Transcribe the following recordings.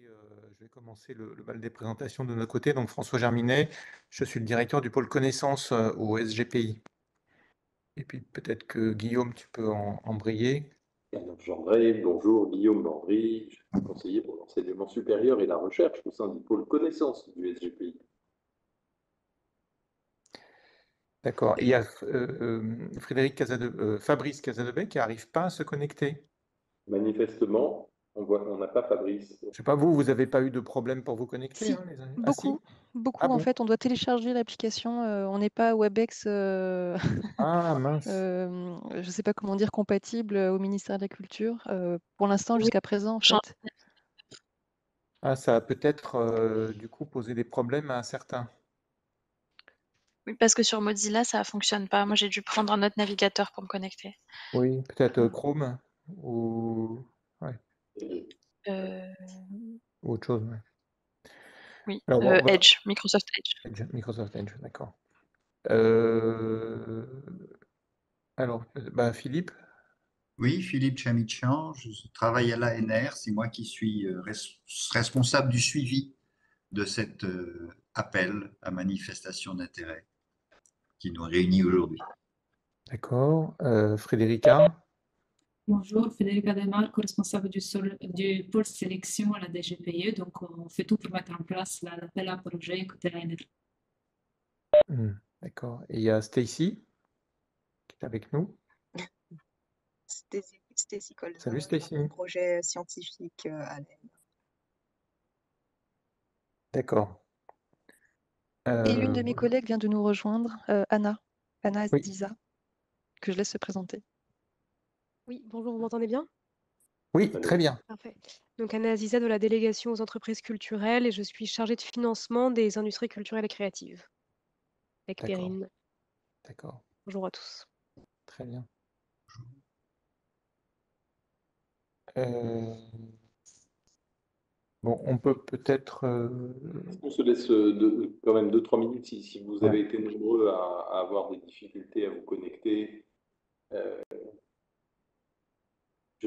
Je vais commencer le bal des présentations de notre côté. Donc, François Germinet, je suis le directeur du pôle connaissances au SGPI. Et puis peut-être que Guillaume, tu peux en briller. Jean-Ray, bonjour, Guillaume Landry, je suis conseiller pour l'enseignement supérieur et la recherche au sein du pôle connaissances du SGPI. D'accord. Il y a Fabrice Casadebet qui n'arrive pas à se connecter. Manifestement, on n'a pas Fabrice. Je sais pas, vous n'avez pas eu de problème pour vous connecter, Si, hein, les amis? Ah si? beaucoup, Ah en bon? fait, on doit télécharger l'application, on n'est pas WebEx, Ah mince. je sais pas comment dire, compatible, au ministère de la culture, pour l'instant, Oui, jusqu'à présent, en Jean- fait. Ah, ça a peut-être du coup posé des problèmes à certains. oui, parce que sur Mozilla, ça fonctionne pas. Moi, j'ai dû prendre un autre navigateur pour me connecter. Oui, peut-être Chrome ou, ouais, Euh, ou autre chose. Ouais. oui, Alors, bon, Edge, Microsoft Edge. Microsoft Edge, d'accord. Alors, Philippe, Oui, Philippe Chamichan, je travaille à l'ANR, c'est moi qui suis responsable du suivi de cet appel à manifestation d'intérêt qui nous réunit aujourd'hui. d'accord. Frédérica, Bonjour, Federica Demarco, responsable du pôle sélection à la DGPE. Donc, on fait tout pour mettre en place l'appel à projet côté ANR. d'accord. Et il y a Stacy qui est avec nous. Stacy Colvin, Salut Stacy. projet scientifique à l'EN. D'accord. Et une de mes Voilà. collègues vient de nous rejoindre, Anna Oui. Ziza, que je laisse se présenter. Oui, bonjour, vous m'entendez bien? Oui, très bien. Parfait. Donc Anna Aziza de la délégation aux entreprises culturelles et je suis chargée de financement des industries culturelles et créatives avec D'accord. Perrine. D'accord. Bonjour à tous. Très bien. Bon, on peut peut-être. On se laisse quand même 2-3 minutes si vous Ouais. avez été nombreux à avoir des difficultés à vous connecter. Je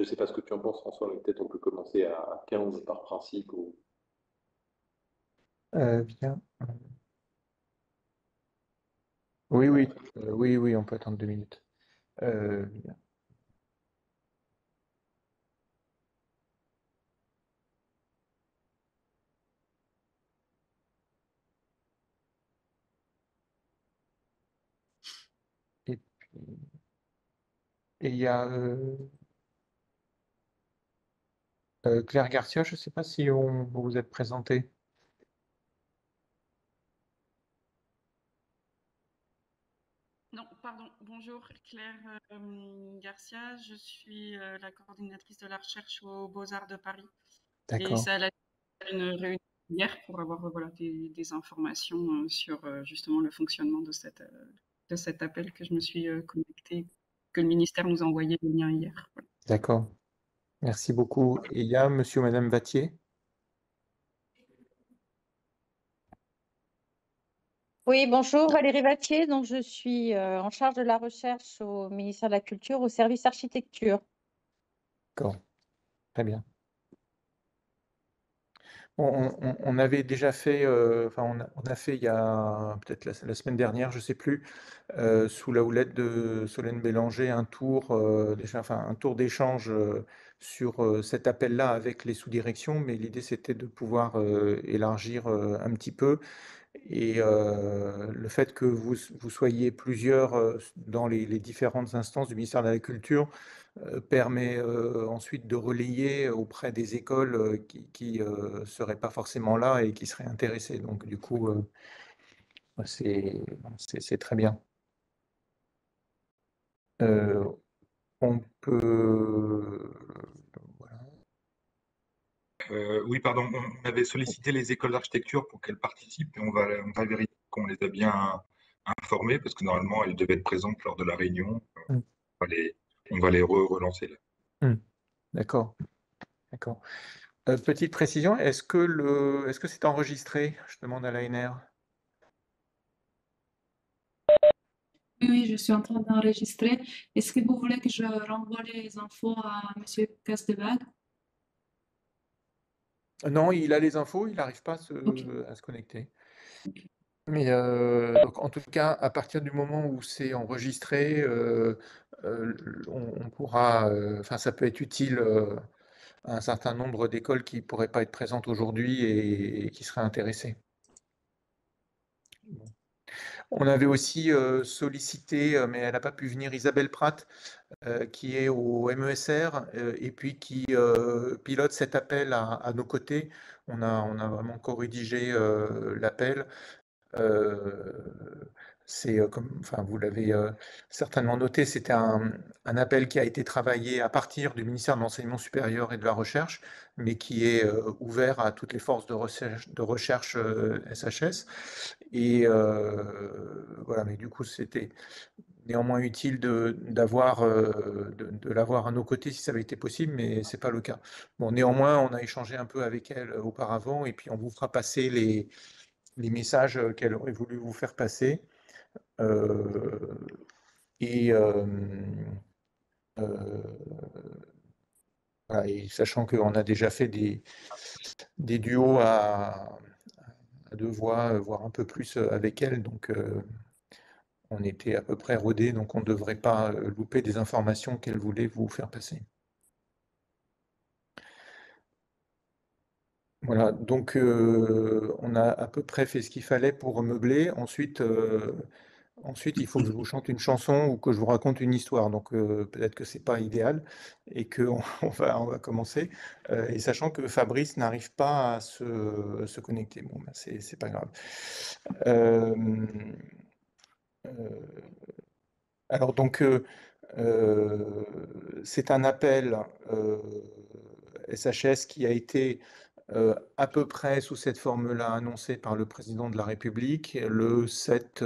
ne sais pas ce que tu en penses, François, mais peut-être on peut commencer à 15 par principe. Bien. Oui, oui, oui, on peut attendre 2 minutes. Bien. Et puis, il y a Claire Garcia, je ne sais pas si vous vous êtes présenté. Non, pardon. Bonjour, Claire Garcia. Je suis la coordinatrice de la recherche aux Beaux-Arts de Paris. Et D'accord. ça a été une réunion hier pour avoir des informations sur justement le fonctionnement de cet appel que je me suis connectée, que le ministère nous a envoyé le lien hier. Voilà. D'accord. Merci beaucoup. Et il y a monsieur ou madame Vattier? Oui, bonjour, Valérie Vattier. Donc, je suis en charge de la recherche au ministère de la Culture, au service architecture. D'accord. Très bien. On avait déjà fait, enfin, on a fait il y a peut-être la semaine dernière, je ne sais plus, sous la houlette de Solène Bélanger, un tour, un tour d'échange sur cet appel-là avec les sous-directions, mais l'idée c'était de pouvoir élargir un petit peu. Et le fait que vous soyez plusieurs dans les différentes instances du ministère de la Culture permet ensuite de relayer auprès des écoles qui seraient pas forcément là et qui seraient intéressées. Donc du coup, c'est très bien. On peut... voilà. Oui, pardon, on avait sollicité les écoles d'architecture pour qu'elles participent et on va vérifier qu'on les a bien informées parce que normalement elles devaient être présentes lors de la réunion. On va les relancer là. D'accord, d'accord. Petite précision, est-ce que c'est enregistré? Je demande à l'ANR. Oui, je suis en train d'enregistrer. Est-ce que vous voulez que je renvoie les infos à M. Casdebague? Non, il a les infos, il n'arrive pas Ok. à se connecter. Mais donc, en tout cas, à partir du moment où c'est enregistré, on pourra, enfin, ça peut être utile à un certain nombre d'écoles qui ne pourraient pas être présentes aujourd'hui et qui seraient intéressées. Bon. On avait aussi sollicité, mais elle n'a pas pu venir, Isabelle Pratt, qui est au MESR et puis qui pilote cet appel à nos côtés. On a vraiment co-rédigé l'appel. C'est comme, enfin, vous l'avez certainement noté, c'était un appel qui a été travaillé à partir du ministère de l'Enseignement supérieur et de la Recherche, mais qui est ouvert à toutes les forces de recherche SHS. Et voilà, mais du coup, c'était néanmoins utile de l'avoir à nos côtés si ça avait été possible, mais c'est pas le cas. Bon, néanmoins, on a échangé un peu avec elle auparavant, et puis on vous fera passer les messages qu'elle aurait voulu vous faire passer. Et, voilà, et sachant qu'on a déjà fait des duos à deux voix, voire un peu plus avec elle, donc on était à peu près rodés, donc on ne devrait pas louper des informations qu'elle voulait vous faire passer. Voilà, donc on a à peu près fait ce qu'il fallait pour meubler. Ensuite, il faut que je vous chante une chanson ou que je vous raconte une histoire. Donc peut-être que c'est pas idéal et qu'on on va commencer. Et sachant que Fabrice n'arrive pas à se connecter. Bon, ben, c'est pas grave. Euh, euh, alors donc c'est un appel SHS qui a été à peu près sous cette forme-là annoncée par le président de la République le 7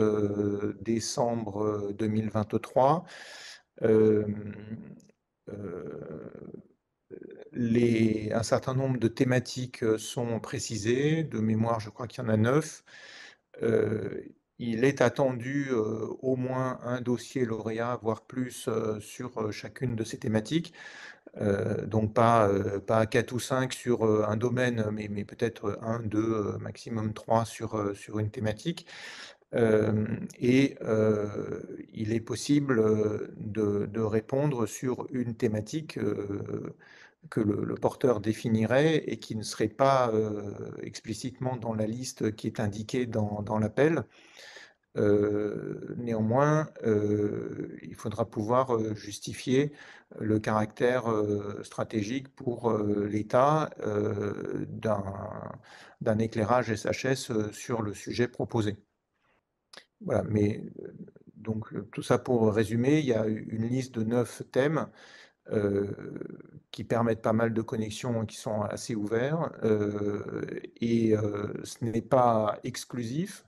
décembre 2023. Euh, euh, un certain nombre de thématiques sont précisées. De mémoire, je crois qu'il y en a 9. Il est attendu au moins un dossier lauréat, voire plus, sur chacune de ces thématiques. Donc pas 4 ou 5 sur un domaine, mais peut-être 1, 2, maximum 3 sur une thématique. Et il est possible de répondre sur une thématique que le porteur définirait et qui ne serait pas explicitement dans la liste qui est indiquée dans l'appel. Néanmoins, il faudra pouvoir justifier le caractère stratégique pour l'État d'un éclairage SHS sur le sujet proposé. Voilà, mais donc tout ça pour résumer, il y a une liste de 9 thèmes qui permettent pas mal de connexions qui sont assez ouverts et ce n'est pas exclusif,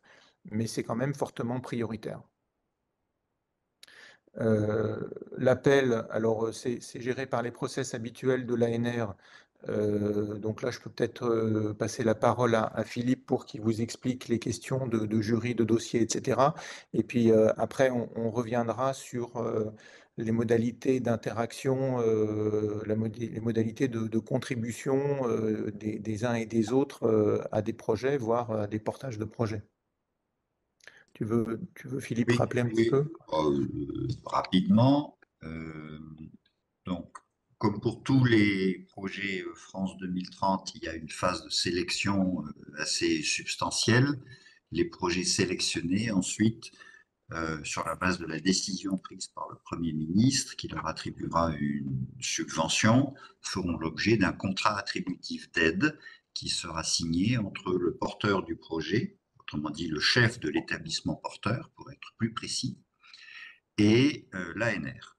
mais c'est quand même fortement prioritaire. L'appel, alors c'est géré par les process habituels de l'ANR. Donc là, je peux peut-être passer la parole à Philippe pour qu'il vous explique les questions de jury, de dossier, etc. Et puis après, on reviendra sur les modalités d'interaction, les modalités de contribution des uns et des autres à des projets, voire à des portages de projets. Tu veux, Philippe, Oui, rappeler un petit peu? Rapidement. Donc, comme pour tous les projets France 2030, il y a une phase de sélection assez substantielle. Les projets sélectionnés ensuite, sur la base de la décision prise par le Premier ministre, qui leur attribuera une subvention, feront l'objet d'un contrat attributif d'aide qui sera signé entre le porteur du projet, autrement dit le chef de l'établissement porteur, pour être plus précis, et l'ANR.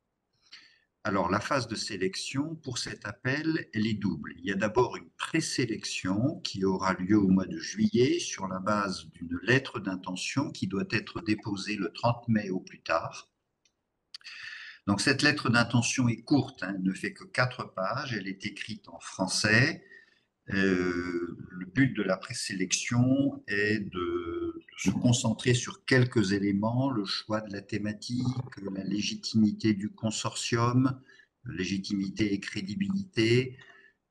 Alors, la phase de sélection pour cet appel, elle est double. Il y a d'abord une présélection qui aura lieu au mois de juillet sur la base d'une lettre d'intention qui doit être déposée le 30 mai au plus tard. Donc, cette lettre d'intention est courte, elle ne fait que 4 pages, elle est écrite en français. Le but de la présélection est de se concentrer sur quelques éléments, le choix de la thématique, la légitimité du consortium, légitimité et crédibilité,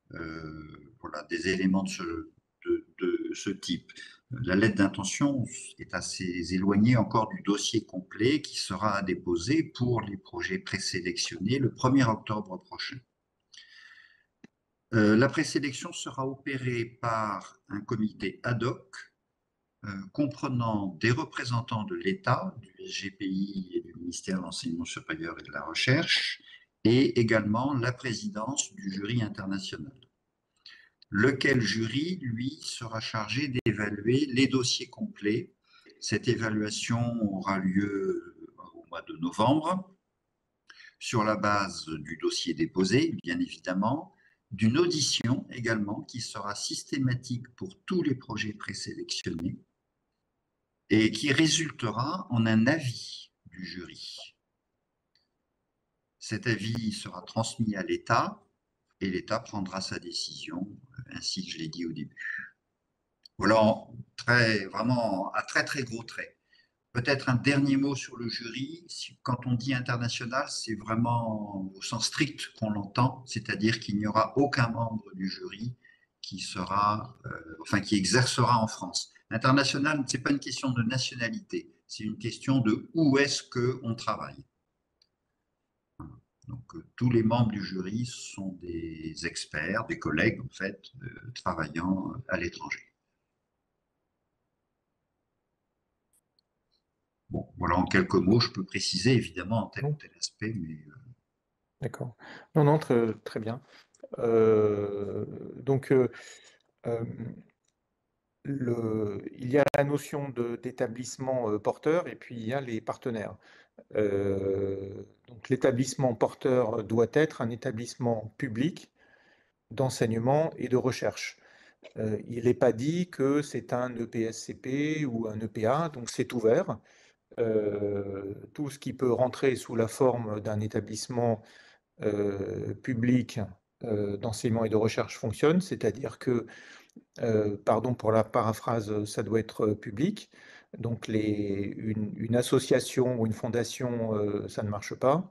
voilà, voilà, des éléments de ce type. La lettre d'intention est assez éloignée encore du dossier complet qui sera déposé pour les projets présélectionnés le 1er octobre prochain. La présélection sera opérée par un comité ad hoc comprenant des représentants de l'État, du SGPI et du ministère de l'Enseignement supérieur et de la Recherche, et également la présidence du jury international. Lequel jury, lui, sera chargé d'évaluer les dossiers complets. Cette évaluation aura lieu au mois de novembre, sur la base du dossier déposé, bien évidemment, d'une audition également qui sera systématique pour tous les projets présélectionnés et qui résultera en un avis du jury. Cet avis sera transmis à l'État et l'État prendra sa décision, ainsi que je l'ai dit au début. Voilà, vraiment à très très gros traits. Peut-être un dernier mot sur le jury. Quand on dit international, c'est vraiment au sens strict qu'on l'entend, c'est-à-dire qu'il n'y aura aucun membre du jury qui exercera en France. International, ce n'est pas une question de nationalité, c'est une question de où est-ce qu'on travaille. Donc, tous les membres du jury sont des experts, des collègues, en fait, travaillant à l'étranger. Bon, voilà en quelques mots, je peux préciser évidemment tel ou tel aspect, mais... D'accord. Non, non, très bien. Il y a la notion d'établissement porteur et puis il y a les partenaires. Donc l'établissement porteur doit être un établissement public d'enseignement et de recherche. Il n'est pas dit que c'est un EPSCP ou un EPA, donc c'est ouvert. Tout ce qui peut rentrer sous la forme d'un établissement public d'enseignement et de recherche fonctionne, c'est-à-dire que, pardon pour la paraphrase, ça doit être public. Donc une association ou une fondation, ça ne marche pas.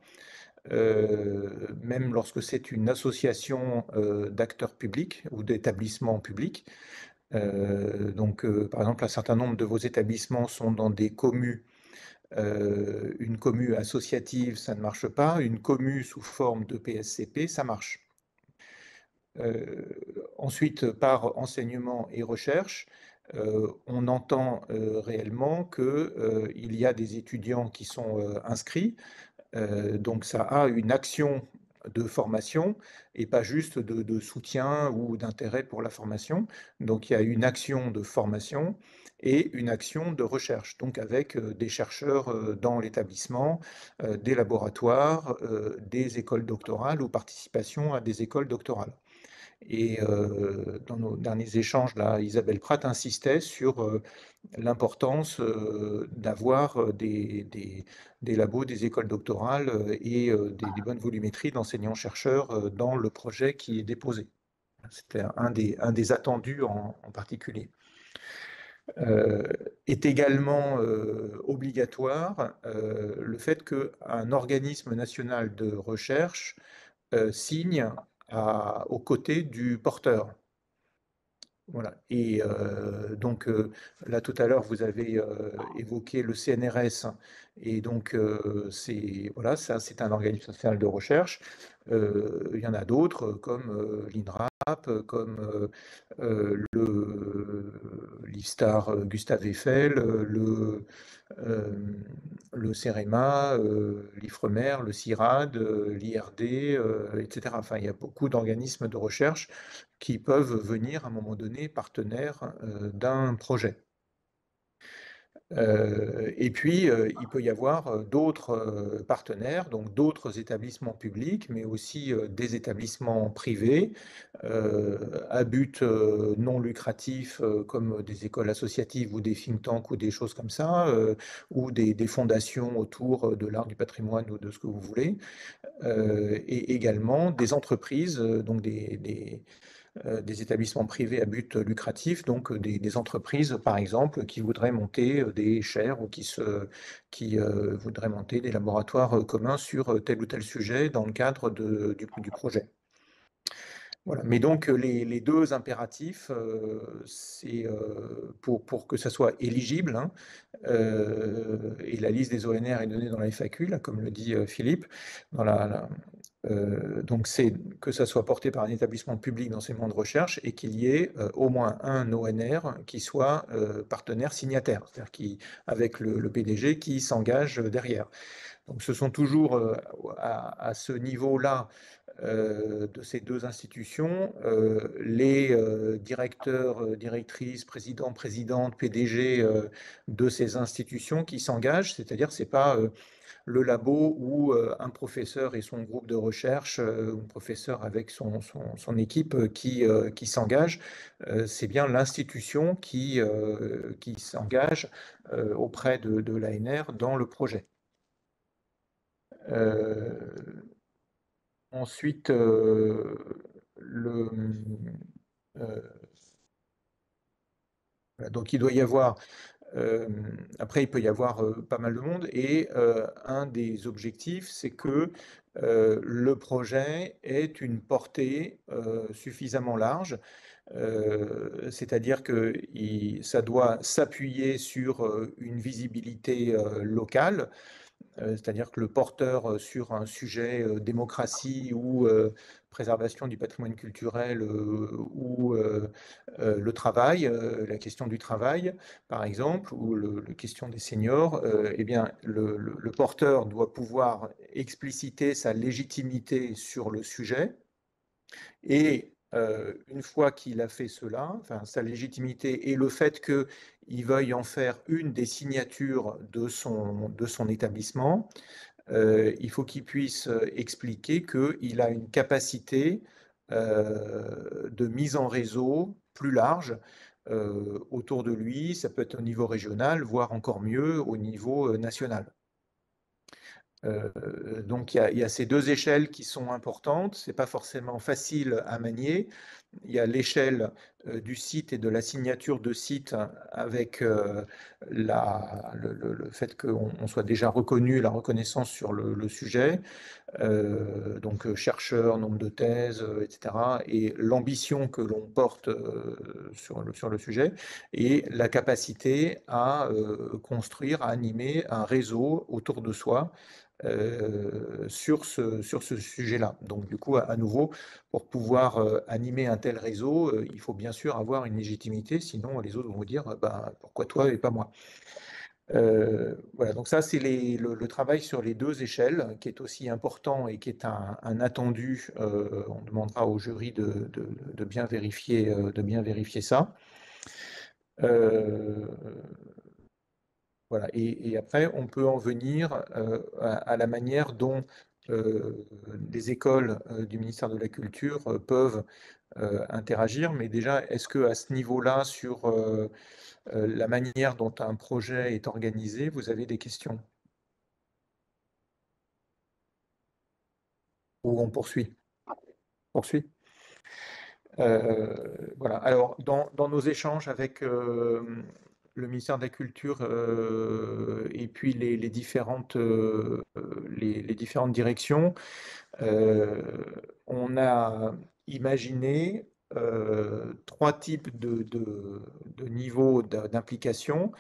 Même lorsque c'est une association d'acteurs publics ou d'établissements publics. Par exemple, un certain nombre de vos établissements sont dans des communes. Une commu associative, ça ne marche pas. Une commu sous forme de PSCP, ça marche. Ensuite, par enseignement et recherche, on entend réellement qu'il y a des étudiants qui sont inscrits. Donc ça a une action de formation et pas juste de soutien ou d'intérêt pour la formation. Donc il y a une action de formation et une action de recherche, donc avec des chercheurs dans l'établissement, des laboratoires, des écoles doctorales ou participation à des écoles doctorales. Et dans nos derniers échanges, là, Isabelle Pratt insistait sur l'importance d'avoir des labos, des écoles doctorales et des bonnes volumétries d'enseignants-chercheurs dans le projet qui est déposé. C'était un des attendus en particulier. Est également obligatoire le fait qu'un organisme national de recherche signe aux côtés du porteur. Voilà. Et donc là tout à l'heure vous avez évoqué le CNRS et donc voilà, ça c'est un organisme national de recherche. Il y en a d'autres comme l'INRAP, comme l'IFSTAR Gustave Eiffel, le CEREMA, l'IFREMER, le CIRAD, l'IRD, etc. Enfin, il y a beaucoup d'organismes de recherche qui peuvent venir à un moment donné partenaires d'un projet. Et puis, il peut y avoir d'autres partenaires, donc d'autres établissements publics, mais aussi des établissements privés à but non lucratif, comme des écoles associatives ou des think tanks ou des choses comme ça, ou des fondations autour de l'art, du patrimoine ou de ce que vous voulez, et également des entreprises, donc des établissements privés à but lucratif, donc des entreprises, par exemple, qui voudraient monter des chaires ou qui voudraient monter des laboratoires communs sur tel ou tel sujet dans le cadre du projet. Voilà. Mais donc les deux impératifs, c'est pour que ça soit éligible, hein, et la liste des ONR est donnée dans la FAQ, là, comme le dit Philippe. Donc c'est que ça soit porté par un établissement public d'enseignement de recherche et qu'il y ait au moins un ONR qui soit partenaire signataire, c'est-à-dire avec le PDG qui s'engage derrière. Donc ce sont toujours à ce niveau-là de ces deux institutions, les directeurs, directrices, présidents, présidentes, PDG de ces institutions qui s'engagent, c'est-à-dire c'est pas le labo où un professeur et son groupe de recherche, ou un professeur avec son équipe qui s'engage, c'est bien l'institution qui s'engage auprès de l'ANR dans le projet. Ensuite, donc il doit y avoir, après il peut y avoir pas mal de monde, et un des objectifs, c'est que le projet ait une portée suffisamment large, c'est-à-dire que ça doit s'appuyer sur une visibilité locale. C'est-à-dire que le porteur sur un sujet démocratie ou préservation du patrimoine culturel ou le travail, la question du travail, par exemple, ou la question des seniors, eh bien, le porteur doit pouvoir expliciter sa légitimité sur le sujet. Et une fois qu'il a fait cela, enfin, sa légitimité et le fait qu'il veuille en faire une des signatures de son établissement, il faut qu'il puisse expliquer qu'il a une capacité de mise en réseau plus large autour de lui. Ça peut être au niveau régional, voire encore mieux au niveau national. Donc il y a ces deux échelles qui sont importantes. C'est pas forcément facile à manier. Il y a l'échelle du site et de la signature de site avec le fait qu'on soit déjà reconnu, la reconnaissance sur le sujet, donc chercheur, nombre de thèses, etc. Et l'ambition que l'on porte sur le sujet, et la capacité à construire, à animer un réseau autour de soi sur ce sujet-là. Donc du coup, à nouveau, pour pouvoir animer un tel réseau, il faut bien sûr avoir une légitimité, sinon les autres vont vous dire bah, pourquoi toi et pas moi. Voilà, donc ça c'est le travail sur les deux échelles qui est aussi important et qui est un attendu. On demandera au jury de bien vérifier ça. Voilà. Et après, on peut en venir à la manière dont les écoles du ministère de la Culture peuvent interagir. Mais déjà, est-ce qu'à ce niveau-là, sur la manière dont un projet est organisé, vous avez des questions? Ou on poursuit? Poursuit? Voilà. Alors, dans nos échanges avec le ministère de la Culture et puis les différentes directions, on a imaginé trois types de niveaux d'implication.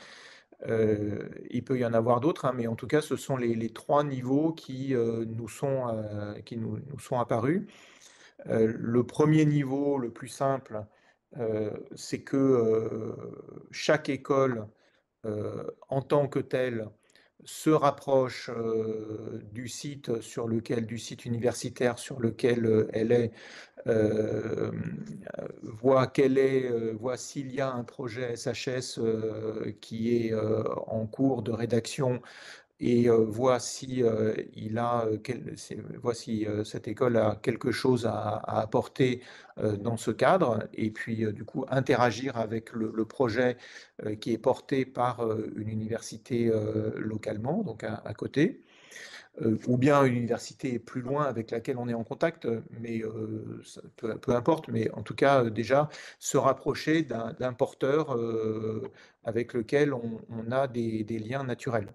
Il peut y en avoir d'autres, hein, mais en tout cas, ce sont les trois niveaux qui nous sont apparus. Le premier niveau, le plus simple, c'est que chaque école, en tant que telle, se rapproche du site universitaire sur lequel elle est, voit s'il y a un projet SHS qui est en cours de rédaction, et voit si cette école a quelque chose à apporter dans ce cadre, et puis du coup interagir avec le projet qui est porté par une université localement, donc à côté, ou bien une université plus loin avec laquelle on est en contact, mais peu importe, mais en tout cas déjà se rapprocher d'un porteur avec lequel on a des liens naturels.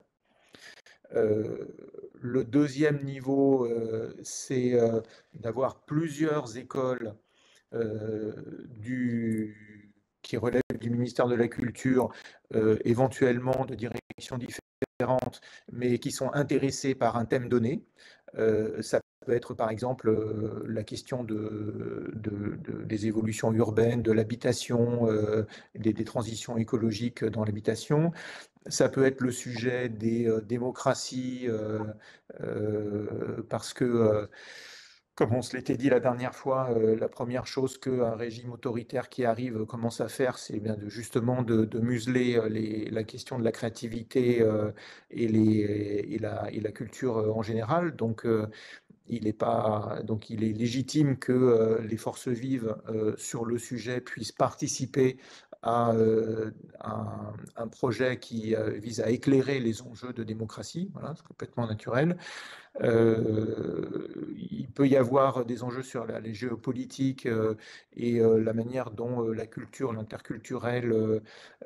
Le deuxième niveau, c'est d'avoir plusieurs écoles qui relèvent du ministère de la Culture, éventuellement de directions différentes, mais qui sont intéressés par un thème donné. Ça peut être par exemple la question des évolutions urbaines, de l'habitation, des transitions écologiques dans l'habitation. Ça peut être le sujet des démocraties, parce que, comme on se l'était dit la dernière fois, la première chose qu'un régime autoritaire qui arrive commence à faire, c'est bien justement de museler la question de la créativité et la culture en général. Donc, il est légitime que les forces vives sur le sujet puissent participer à un projet qui vise à éclairer les enjeux de démocratie. Voilà, c'est complètement naturel. Il peut y avoir des enjeux sur les géopolitiques et la manière dont la culture, l'interculturel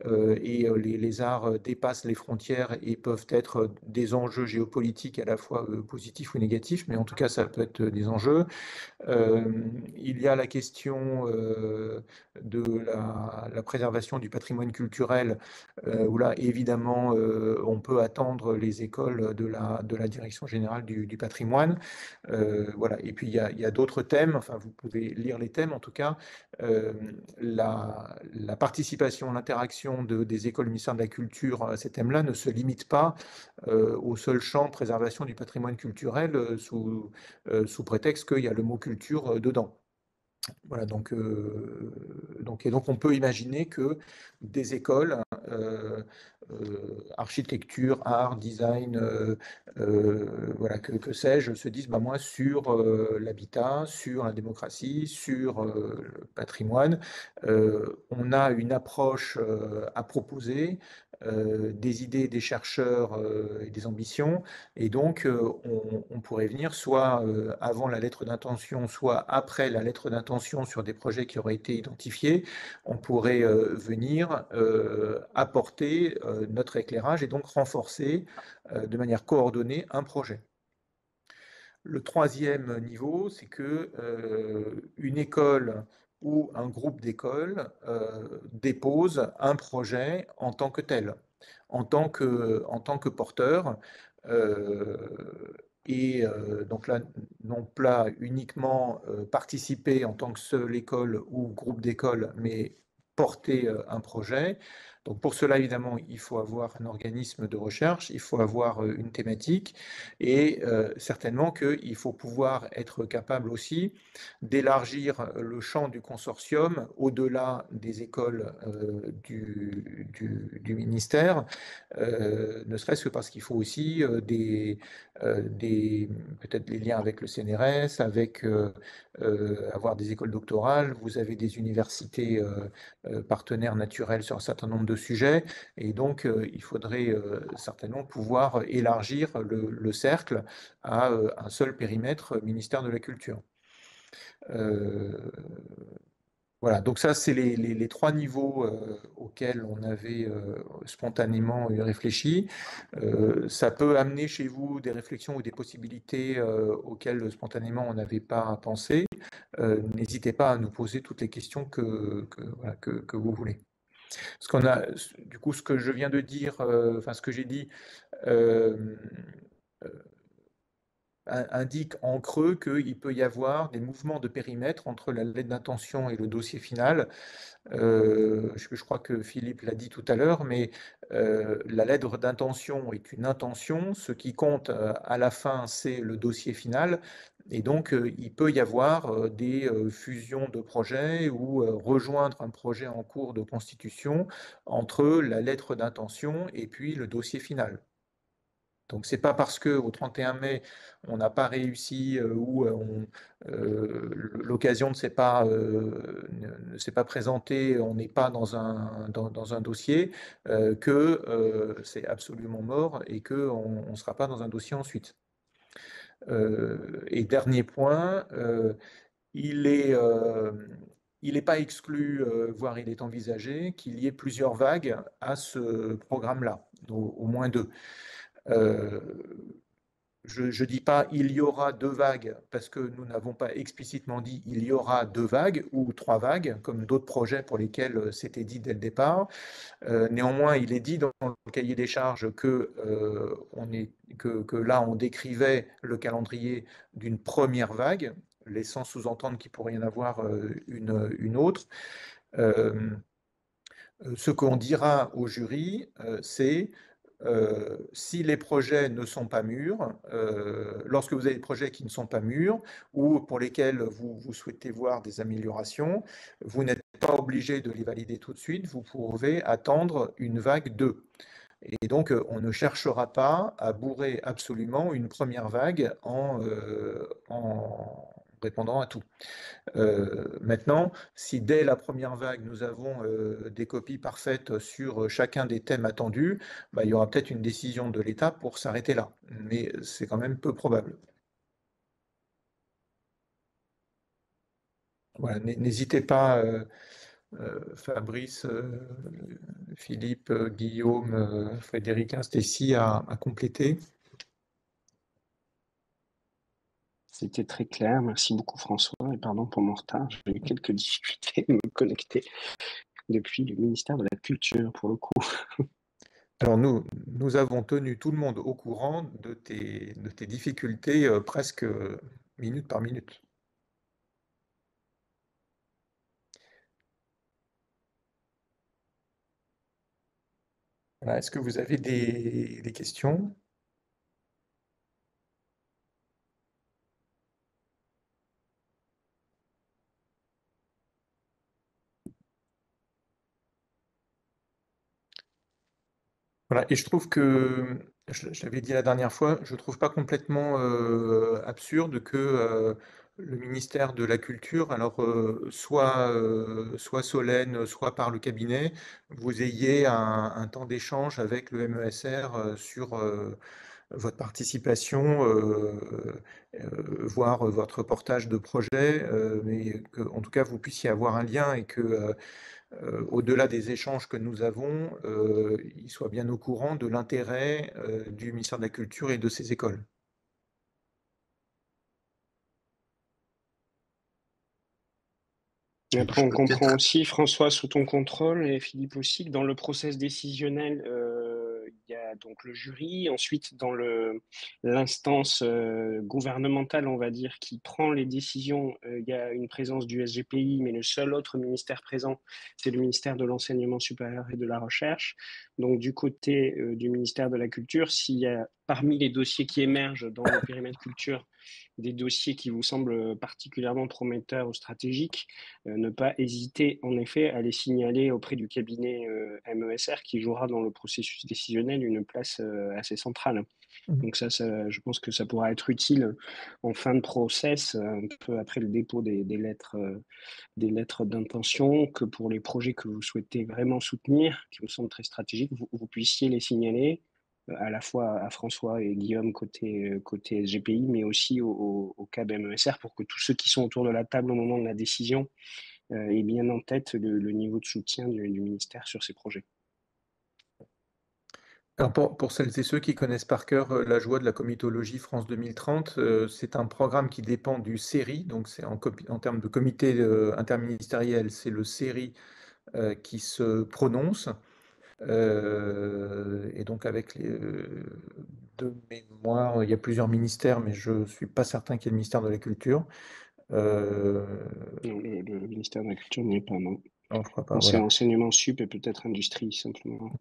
et les arts dépassent les frontières et peuvent être des enjeux géopolitiques à la fois positifs ou négatifs, mais en tout cas, ça peut être des enjeux. Il y a la question de la préservation du patrimoine culturel, où là, évidemment, on peut attendre les écoles de la Direction générale du patrimoine. Voilà. Et puis, il y a d'autres thèmes, enfin, vous pouvez lire les thèmes en tout cas. La participation, l'interaction des écoles du ministère de la Culture à ces thèmes-là ne se limite pas au seul champ préservation du patrimoine culturel sous prétexte qu'il y a le mot culture dedans. Voilà, donc on peut imaginer que des écoles, architecture, art, design, voilà, que sais-je, se disent, bah, moi, sur l'habitat, sur la démocratie, sur le patrimoine, on a une approche à proposer, des idées des chercheurs et des ambitions, et donc on pourrait venir soit avant la lettre d'intention, soit après la lettre d'intention sur des projets qui auraient été identifiés, on pourrait venir apporter notre éclairage et donc renforcer de manière coordonnée un projet. Le troisième niveau, c'est que une école ou un groupe d'écoles dépose un projet en tant que tel, en tant que porteur. Et donc là, non pas uniquement participer en tant que seule école ou groupe d'écoles, mais porter un projet. Donc pour cela, évidemment, il faut avoir un organisme de recherche, il faut avoir une thématique, et certainement qu'il faut pouvoir être capable aussi d'élargir le champ du consortium au-delà des écoles du ministère, ne serait-ce que parce qu'il faut aussi peut-être les liens avec le CNRS, avec avoir des écoles doctorales. Vous avez des universités partenaires naturels sur un certain nombre de sujets, et donc il faudrait certainement pouvoir élargir le cercle à un seul périmètre ministère de la Culture. Voilà, donc ça, c'est les trois niveaux auxquels on avait spontanément réfléchi. Ça peut amener chez vous des réflexions ou des possibilités auxquelles spontanément on n'avait pas pensé. N'hésitez pas à nous poser toutes les questions voilà, que vous voulez. Du coup, ce que je viens de dire, enfin ce que j'ai dit, indique en creux qu'il peut y avoir des mouvements de périmètre entre la lettre d'intention et le dossier final. Je crois que Philippe l'a dit tout à l'heure, mais la lettre d'intention est une intention. Ce qui compte à la fin, c'est le dossier final. Et donc, il peut y avoir des fusions de projets ou rejoindre un projet en cours de constitution entre la lettre d'intention et puis le dossier final. Donc, c'est pas parce qu'au 31 mai, on n'a pas réussi ou l'occasion ne s'est pas présentée, on n'est pas dans un dossier, que c'est absolument mort et qu'on ne sera pas dans un dossier ensuite. Et dernier point, il n'est pas exclu, voire il est envisagé, qu'il y ait plusieurs vagues à ce programme-là, au moins deux. je dis pas il y aura 2 vagues parce que nous n'avons pas explicitement dit il y aura 2 vagues ou 3 vagues, comme d'autres projets pour lesquels c'était dit dès le départ. Néanmoins, il est dit dans le cahier des charges que là, on décrivait le calendrier d'une première vague, laissant sous-entendre qu'il pourrait y en avoir une autre. Ce qu'on dira au jury, c'est si les projets ne sont pas mûrs, lorsque vous avez des projets qui ne sont pas mûrs ou pour lesquels vous souhaitez voir des améliorations, vous n'êtes pas obligé de les valider tout de suite, vous pouvez attendre une vague 2. Et donc, on ne cherchera pas à bourrer absolument une première vague en répondant à tout. Maintenant, si dès la première vague, nous avons des copies parfaites sur chacun des thèmes attendus, bah, il y aura peut-être une décision de l'État pour s'arrêter là. Mais c'est quand même peu probable. Voilà, n'hésitez pas, Fabrice, Philippe, Guillaume, Frédéric, Stécie, à compléter. C'était très clair. Merci beaucoup, François. Et pardon pour mon retard. J'ai eu quelques difficultés à me connecter depuis le ministère de la Culture, pour le coup. Alors nous avons tenu tout le monde au courant de tes difficultés presque minute par minute. Voilà, est-ce que vous avez des questions? Voilà, et je trouve que, je l'avais dit la dernière fois, je trouve pas complètement absurde que le ministère de la Culture, alors soit Solène, soit par le cabinet, vous ayez un temps d'échange avec le MESR sur votre participation, voire votre portage de projet, mais qu'en tout cas vous puissiez avoir un lien et que au-delà des échanges que nous avons, ils soient bien au courant de l'intérêt du ministère de la Culture et de ses écoles. Et après, on comprend aussi, François, sous ton contrôle, et Philippe aussi, que dans le process décisionnel, il y a donc le jury, ensuite dans l'instance gouvernementale, on va dire, qui prend les décisions, il y a une présence du SGPI, mais le seul autre ministère présent, c'est le ministère de l'Enseignement supérieur et de la Recherche. Donc du côté du ministère de la Culture, s'il y a parmi les dossiers qui émergent dans le périmètre culture, des dossiers qui vous semblent particulièrement prometteurs ou stratégiques, ne pas hésiter en effet à les signaler auprès du cabinet MESR qui jouera dans le processus décisionnel une place assez centrale. Donc ça, je pense que ça pourra être utile en fin de process, un peu après le dépôt des lettres d'intention, que pour les projets que vous souhaitez vraiment soutenir, qui vous semblent très stratégiques, vous puissiez les signaler à la fois à François et Guillaume côté SGPI, mais aussi au CAB MESR pour que tous ceux qui sont autour de la table au moment de la décision aient bien en tête le niveau de soutien du ministère sur ces projets. Alors pour celles et ceux qui connaissent par cœur la joie de la comitologie France 2030, c'est un programme qui dépend du CERI, donc c'est en termes de comité interministériel, c'est le CERI qui se prononce. Et donc avec de mémoire, il y a plusieurs ministères, mais je ne suis pas certain qu'il y ait le ministère de la Culture. Non, le ministère de la Culture n'y est pas, non. Non, je crois pas. C'est Voilà. enseignement sup et peut-être industrie, simplement.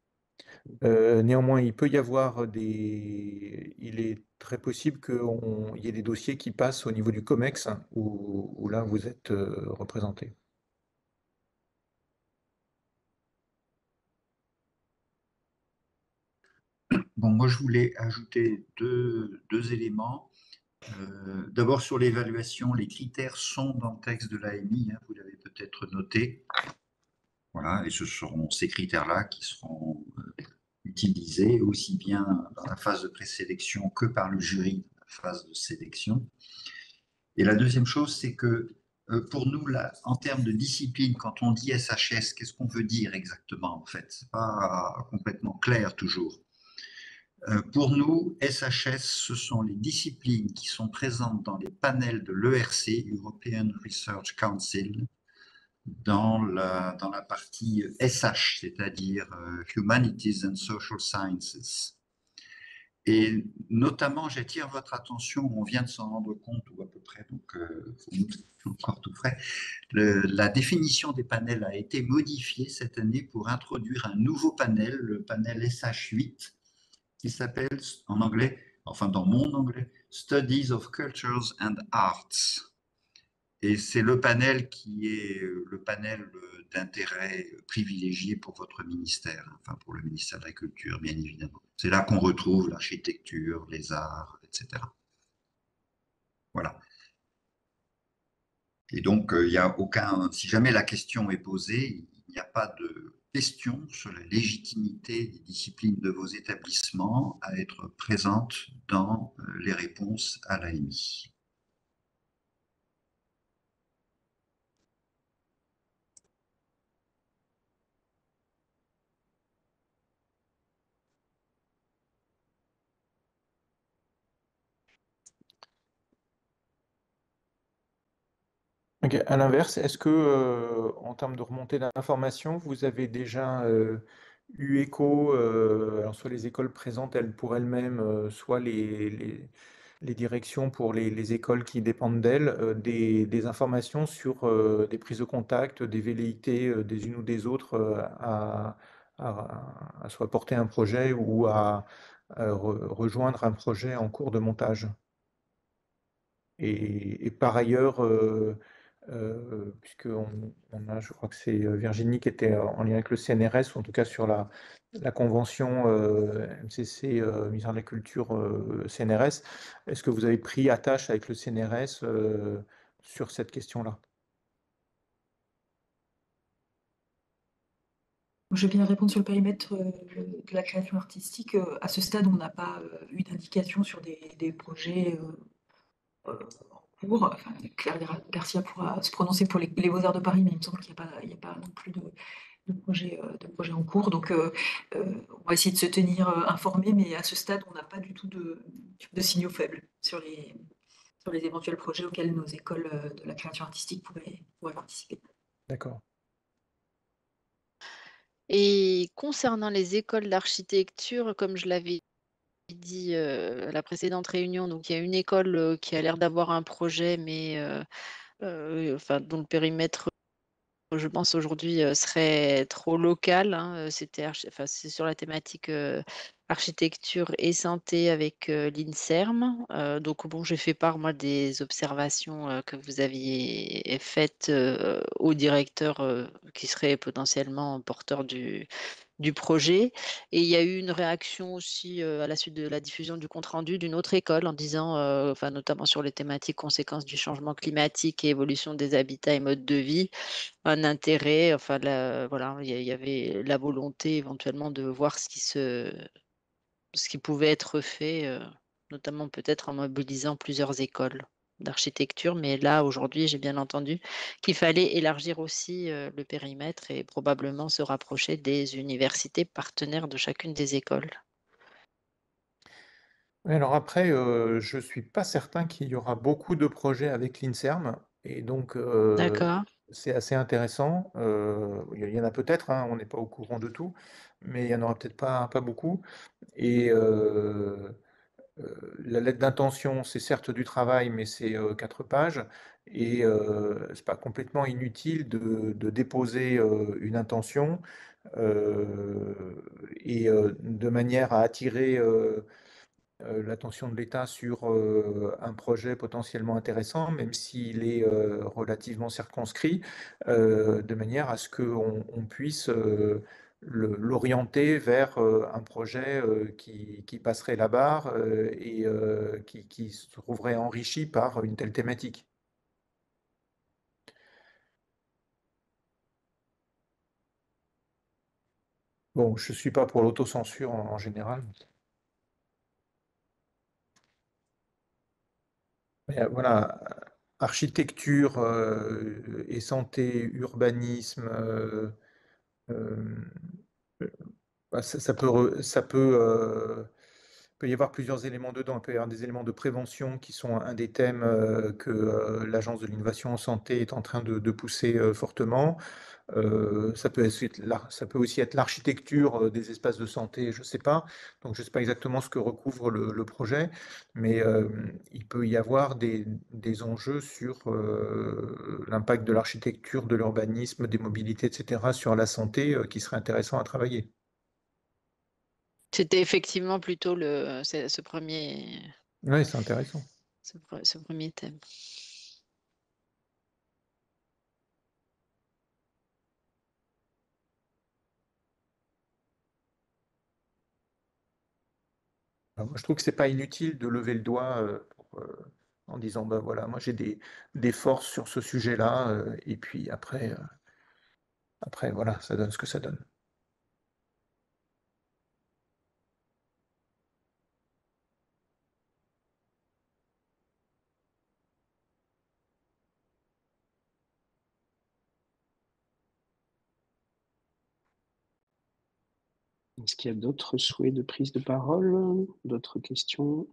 Néanmoins, il peut y avoir il est très possible qu'il y ait des dossiers qui passent au niveau du COMEX, où là, vous êtes représenté. Bon, moi, je voulais ajouter deux éléments. D'abord, sur l'évaluation, les critères sont dans le texte de l'AMI, vous l'avez peut-être noté. Voilà, et ce seront ces critères-là qui seront utilisés aussi bien dans la phase de présélection que par le jury dans la phase de sélection. Et la deuxième chose, c'est que pour nous, là, en termes de discipline, quand on dit SHS, qu'est-ce qu'on veut dire exactement en fait? C'est pas complètement clair toujours. Pour nous, SHS, ce sont les disciplines qui sont présentes dans les panels de l'ERC, European Research Council, dans la partie SH, c'est-à-dire Humanities and Social Sciences. Et notamment, j'attire votre attention, on vient de s'en rendre compte, ou à peu près, donc encore tout frais, la définition des panels a été modifiée cette année pour introduire un nouveau panel, le panel SH8, qui s'appelle en anglais, enfin dans mon anglais, Studies of Cultures and Arts. Et c'est le panel qui est le panel d'intérêt privilégié pour votre ministère, enfin pour le ministère de la Culture, bien évidemment. C'est là qu'on retrouve l'architecture, les arts, etc. Voilà. Et donc, il n'y a aucun, si jamais la question est posée, il n'y a pas de question sur la légitimité des disciplines de vos établissements à être présentes dans les réponses à l'AMI. Ok. À l'inverse, est-ce que, en termes de remontée d'informations, vous avez déjà eu écho, alors soit les écoles présentes elles pour elles-mêmes, soit les directions pour les écoles qui dépendent d'elles, des informations sur des prises de contact, des velléités des unes ou des autres à soit porter un projet ou à rejoindre un projet en cours de montage? Et par ailleurs, puisqu'on a, je crois que c'est Virginie qui était en lien avec le CNRS, ou en tout cas sur la convention MCC, ministère de la Culture, CNRS, est-ce que vous avez pris attache avec le CNRS sur cette question-là? Je vais bien répondre sur le périmètre de la création artistique. À ce stade, on n'a pas eu d'indication sur des projets en cours. Enfin, Claire Garcia pourra se prononcer pour les Beaux-Arts de Paris, mais il me semble qu'il n'y a pas non plus de projet en cours. Donc, on va essayer de se tenir informé, mais à ce stade, on n'a pas du tout de signaux faibles sur les éventuels projets auxquels nos écoles de la création artistique pourraient participer. D'accord. Et concernant les écoles d'architecture, comme je l'avais dit à la précédente réunion, donc il y a une école qui a l'air d'avoir un projet, mais enfin, dont le périmètre, je pense aujourd'hui, serait trop local, hein. Enfin, c'est sur la thématique architecture et santé avec l'INSERM. Donc bon, j'ai fait part, moi, des observations que vous aviez faites au directeur qui serait potentiellement porteur du projet. Et il y a eu une réaction aussi à la suite de la diffusion du compte-rendu d'une autre école en disant, enfin, notamment sur les thématiques conséquences du changement climatique et évolution des habitats et modes de vie, un intérêt, enfin, voilà, il y avait la volonté éventuellement de voir ce qui pouvait être fait, notamment peut-être en mobilisant plusieurs écoles d'architecture. Mais là, aujourd'hui, j'ai bien entendu qu'il fallait élargir aussi le périmètre et probablement se rapprocher des universités partenaires de chacune des écoles. Oui, alors après, je ne suis pas certain qu'il y aura beaucoup de projets avec l'INSERM, et donc D'accord. c'est assez intéressant. Il y en a peut-être, hein, on n'est pas au courant de tout, mais il n'y en aura peut-être pas beaucoup. Et la lettre d'intention, c'est certes du travail, mais c'est 4 pages, et c'est pas complètement inutile de déposer une intention, et de manière à attirer l'attention de l'État sur un projet potentiellement intéressant, même s'il est relativement circonscrit, de manière à ce qu'on puisse l'orienter vers un projet qui passerait la barre et qui se trouverait enrichi par une telle thématique. Bon, je ne suis pas pour l'autocensure en général. Mais, voilà, architecture et santé, urbanisme, bah, ça peut peut y avoir plusieurs éléments dedans. Il peut y avoir des éléments de prévention qui sont un des thèmes que l'Agence de l'innovation en santé est en train de pousser fortement. Ça peut aussi être l'architecture des espaces de santé, je ne sais pas. Donc, je ne sais pas exactement ce que recouvre le projet, mais il peut y avoir des enjeux sur l'impact de l'architecture, de l'urbanisme, des mobilités, etc., sur la santé qui serait intéressant à travailler. C'était effectivement plutôt ce Oui, c'est intéressant. ce premier thème. Alors, moi, je trouve que c'est pas inutile de lever le doigt en disant, ben voilà, moi j'ai des forces sur ce sujet-là, et puis après, voilà, ça donne ce que ça donne. Est-ce qu'il y a d'autres souhaits de prise de parole, d'autres questions?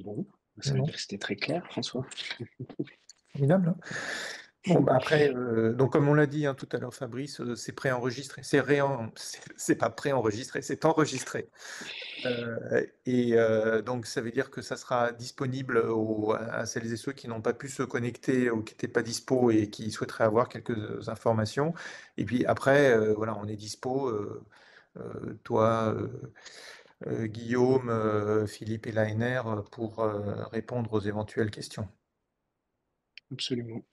Bon, ça veut Non. dire que c'était très clair, François. Formidable. Bon, bah après, donc comme on l'a dit tout à l'heure, Fabrice, c'est préenregistré. C'est pas préenregistré, c'est enregistré. Et donc, ça veut dire que ça sera disponible à celles et ceux qui n'ont pas pu se connecter ou qui n'étaient pas dispo et qui souhaiteraient avoir quelques informations. Et puis après, voilà, on est dispo, toi, Guillaume, Philippe et l'ANR pour répondre aux éventuelles questions. Absolument.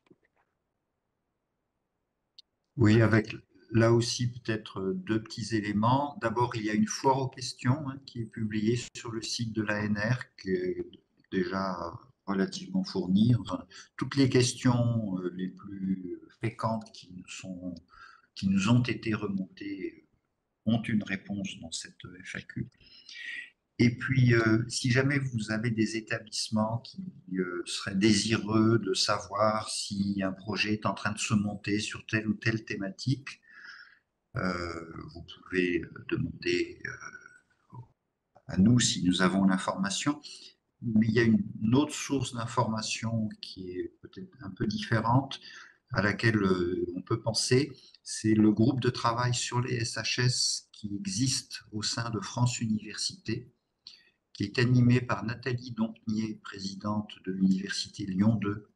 Oui, avec là aussi peut-être deux petits éléments. D'abord, il y a une foire aux questions qui est publiée sur le site de l'ANR, qui est déjà relativement fournie. Enfin, toutes les questions les plus fréquentes qui nous ont été remontées ont une réponse dans cette FAQ. Et puis, si jamais vous avez des établissements qui seraient désireux de savoir si un projet est en train de se monter sur telle ou telle thématique, vous pouvez demander à nous si nous avons l'information. Mais il y a une autre source d'information qui est peut-être un peu différente, à laquelle on peut penser, c'est le groupe de travail sur les SHS qui existe au sein de France Université, qui est animé par Nathalie Dompnier, présidente de l'Université Lyon 2,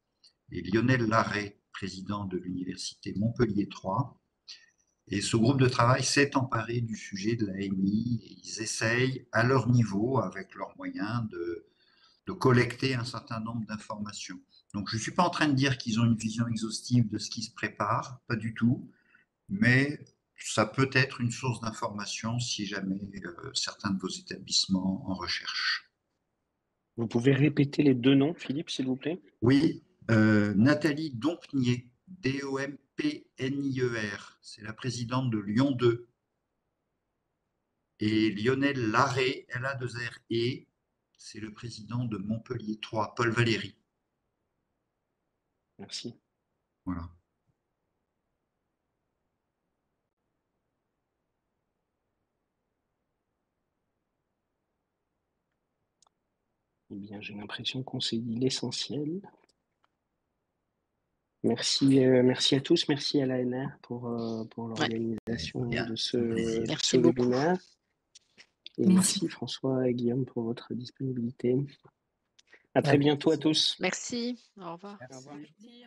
et Lionel Larrey, président de l'Université Montpellier 3. Et ce groupe de travail s'est emparé du sujet de l'AMI et ils essayent, à leur niveau, avec leurs moyens, de collecter un certain nombre d'informations. Donc, je ne suis pas en train de dire qu'ils ont une vision exhaustive de ce qui se prépare, pas du tout, mais ça peut être une source d'information si jamais certains de vos établissements en recherchent. Vous pouvez répéter les deux noms, Philippe, s'il vous plaît? Oui, Nathalie Dompnier, D-O-M-P-N-I-E-R, c'est la présidente de Lyon 2. Et Lionel Larrey, L-A-2-R-E, c'est le président de Montpellier 3, Paul Valéry. Merci. Voilà. Eh bien, j'ai l'impression qu'on s'est dit l'essentiel. Merci, merci à tous, merci à l'ANR pour l'organisation de ce webinaire. Et merci François et Guillaume pour votre disponibilité. À très bientôt à tous. Merci, au revoir. Merci.